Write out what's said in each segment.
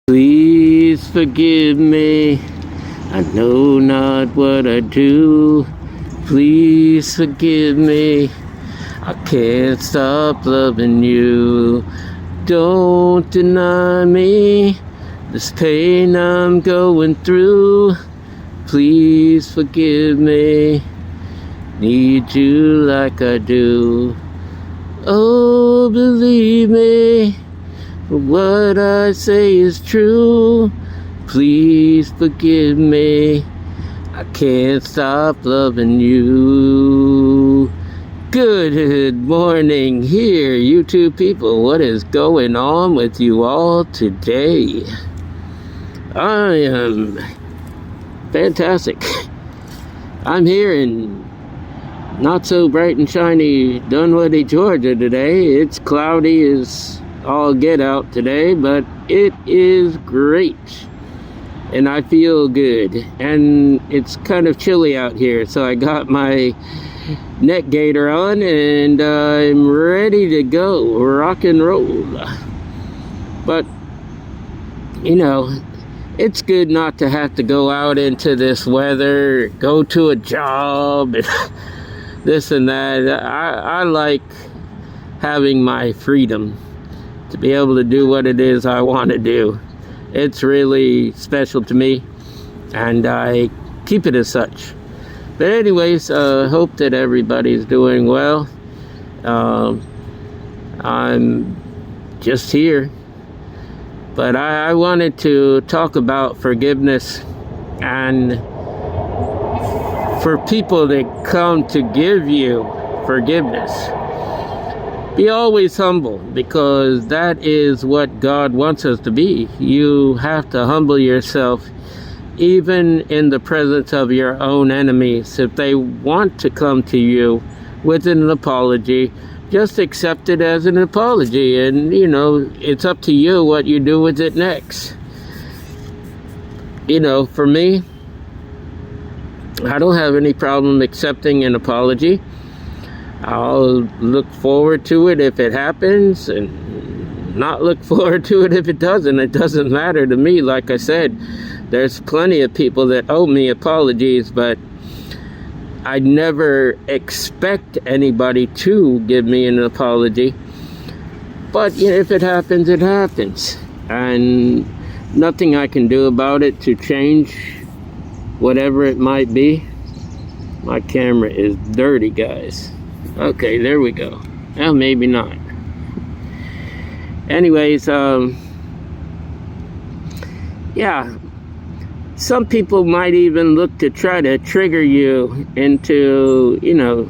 Please forgive me, I know not what I do. Please forgive me, I can't stop loving you. Don't deny me this pain I'm going through. Please forgive me, need you like I do. Oh, believe me, what I say is true. Please forgive me, I can't stop loving you. Good morning here, YouTube people. What is going on with you all today? I am fantastic. I'm here in not so bright and shiny Dunwoody, Georgia today. It's cloudy as all get out today, but it is great. And I feel good. And it's kind of chilly out here, so I got my neck gaiter on and I'm ready to go rock and roll. But you know, it's good not to have to go out into this weather, go to a job, and this and that. I like having my freedom to be able to do what it is I want to do. It's really special to me, and I keep it as such. But anyways, hope that everybody's doing well. I'm just here, but I wanted to talk about forgiveness, and for people that come to give you forgiveness, be always humble, because that is what God wants us to be. You have to humble yourself, even in the presence of your own enemies. If they want to come to you with an apology, just accept it as an apology, and you know, it's up to you what you do with it next. You know, for me, I don't have any problem accepting an apology. I'll look forward to it if it happens, and not look forward to it if it doesn't. It doesn't matter to me. Like I said, there's plenty of people that owe me apologies, but I never expect anybody to give me an apology. But you know, if it happens, it happens. And nothing I can do about it to change whatever it might be. My camera is dirty, guys. Okay, there we go. Well, maybe not. Anyways, yeah. Some people might even look to try to trigger you into, you know,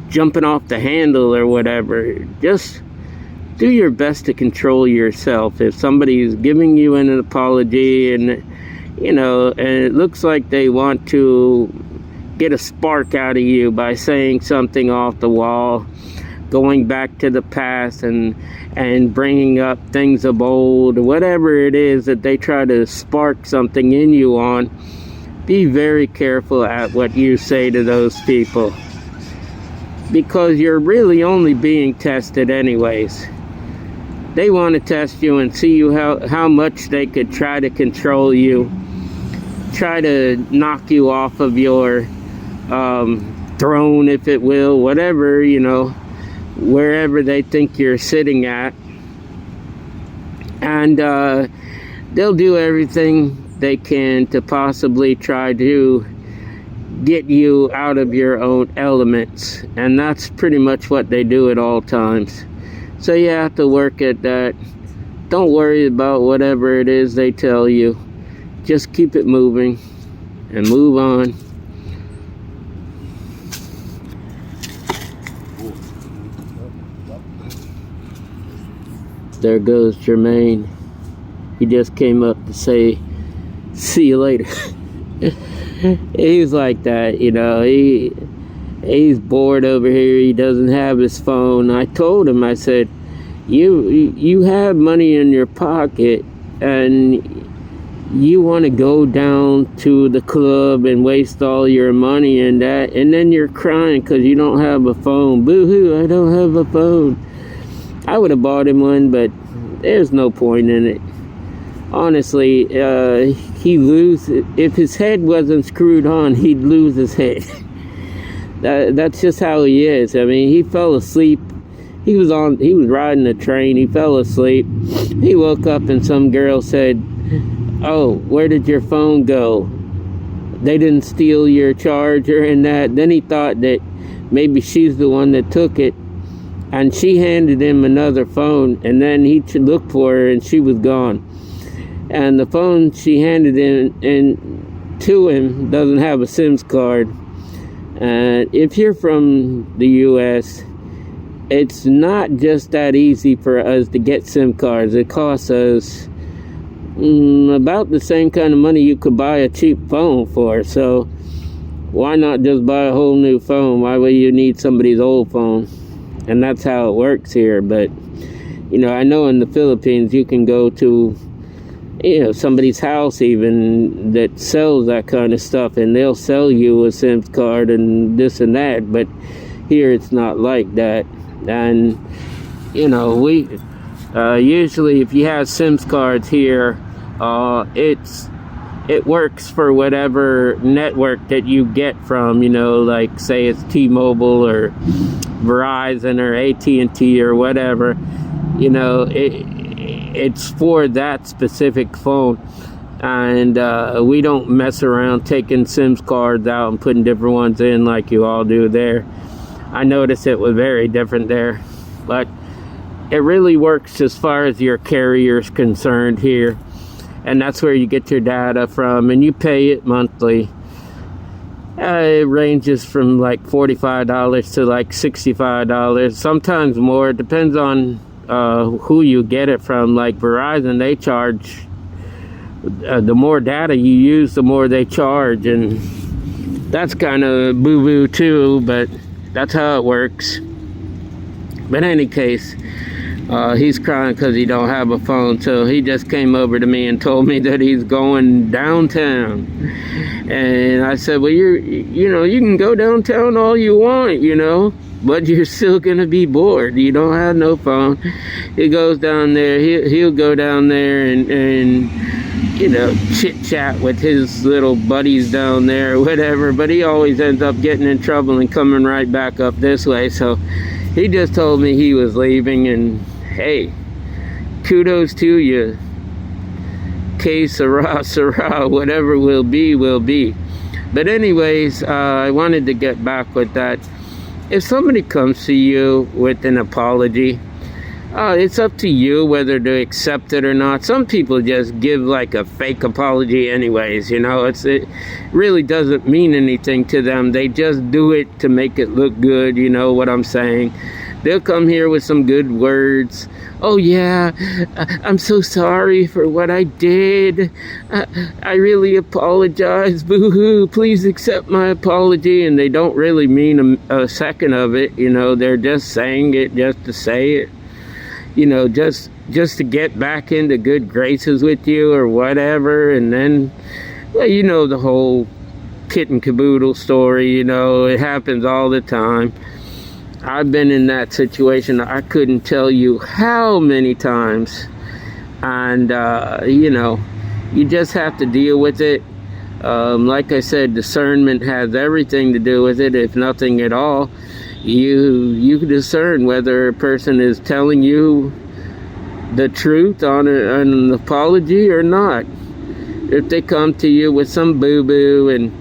jumping off the handle or whatever. Just do your best to control yourself. If somebody's giving you an apology and, you know, and it looks like they want to get a spark out of you by saying something off the wall, going back to the past and bringing up things of old, whatever it is that they try to spark something in you on, be very careful at what you say to those people, because you're really only being tested anyways. They want to test you and see you how much they could try to control you, try to knock you off of your throne, if it will, whatever, you know, wherever they think you're sitting at. And they'll do everything they can to possibly try to get you out of your own elements. And that's pretty much what they do at all times. So you have to work at that. Don't worry about whatever it is they tell you. Just keep it moving and move on. There goes Jermaine. He just came up to say, see you later. He's like that, you know. He's bored over here. He doesn't have his phone. I told him, I said, you have money in your pocket and you want to go down to the club and waste all your money and that, and then you're crying because you don't have a phone. Boo-hoo, I don't have a phone. I would have bought him one, but there's no point in it. honestly, he lose if his head wasn't screwed on, he'd lose his head. That's just how he is. I mean, he fell asleep. He was riding a train. He fell asleep. He woke up and some girl said, "Oh, where did your phone go? They didn't steal your charger and that." Then he thought that maybe she's the one that took it, and she handed him another phone, and then he looked for her and she was gone. And the phone she handed to him doesn't have a SIM card. And if you're from the US, it's not just that easy for us to get SIM cards. It costs us about the same kind of money you could buy a cheap phone for. So why not just buy a whole new phone? Why would you need somebody's old phone? And that's how it works here. But I know in the Philippines you can go to somebody's house even that sells that kind of stuff, and they'll sell you a SIM card and this and that. But here it's not like that. And we usually, if you have SIM cards here, it works for whatever network that you get from, like say it's T-Mobile or Verizon or AT&T or whatever. It's for that specific phone. And we don't mess around taking SIM cards out and putting different ones in like you all do there. I noticed it was very different there, but it really works as far as your carrier's concerned here. And that's where you get your data from, and you pay it monthly. It ranges from like $45 to like $65, sometimes more. It depends on who you get it from. Like Verizon, they charge, the more data you use, the more they charge, and that's kind of boo-boo too, but that's how it works. But in any case, he's crying because he don't have a phone, so he just came over to me and told me that he's going downtown. And I said, well, you can go downtown all you want, but you're still gonna be bored. You don't have no phone. He goes down there. He'll go down there and chit chat with his little buddies down there or whatever. But he always ends up getting in trouble and coming right back up this way. So he just told me he was leaving, and hey, kudos to you. Que sera, sera. Whatever will be, will be. But anyways, I wanted to get back with that. If somebody comes to you with an apology, it's up to you whether to accept it or not. Some people just give like a fake apology anyways, it really doesn't mean anything to them. They just do it to make it look good, you know what I'm saying? They'll come here with some good words. Oh yeah, I'm so sorry for what I did. I really apologize. Boo-hoo, please accept my apology. And they don't really mean a second of it. They're just saying it just to say it. Just to get back into good graces with you or whatever. And then, well, the whole kit and caboodle story. It happens all the time. I've been in that situation. I couldn't tell you how many times. And, you just have to deal with it. Like I said, discernment has everything to do with it, if nothing at all. You can discern whether a person is telling you the truth on an apology or not. If they come to you with some boo-boo and,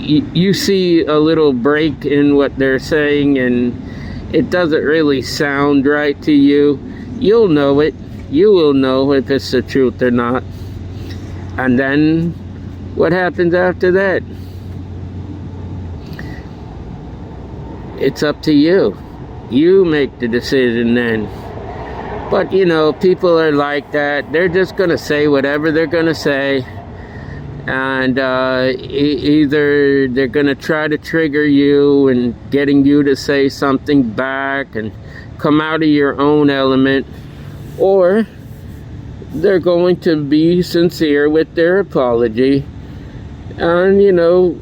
you see a little break in what they're saying and it doesn't really sound right to you, you'll know it. You will know if it's the truth or not. And then what happens after that? It's up to you. You make the decision then. But people are like that. They're just gonna say whatever they're gonna say. And either they're gonna try to trigger you and getting you to say something back and come out of your own element, or they're going to be sincere with their apology. And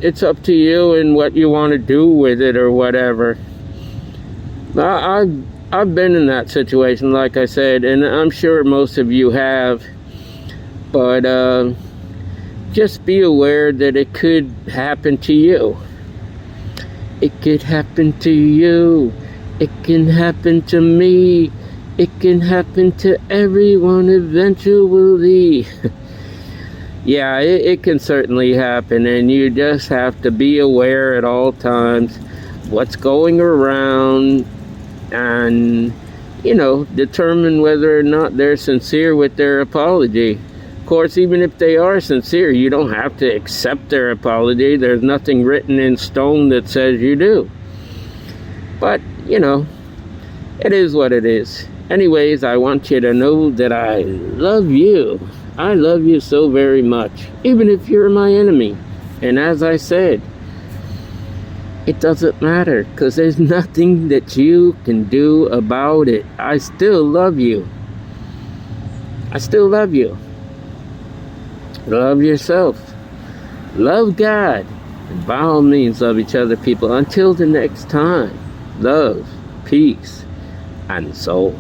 it's up to you and what you want to do with it or whatever. I've been in that situation, like I said, and I'm sure most of you have. But just be aware that it could happen to you. It could happen to you. It can happen to me. It can happen to everyone eventually. Yeah, it can certainly happen, and you just have to be aware at all times what's going around, and determine whether or not they're sincere with their apology. Of course, even if they are sincere, you don't have to accept their apology. There's nothing written in stone that says you do. But it is what it is. Anyways, I want you to know that I love you. I love you so very much, even if you're my enemy. And as I said, it doesn't matter, because there's nothing that you can do about it. I still love you. I still love you. Love yourself. Love God. And by all means, love each other, people. Until the next time, love, peace, and soul.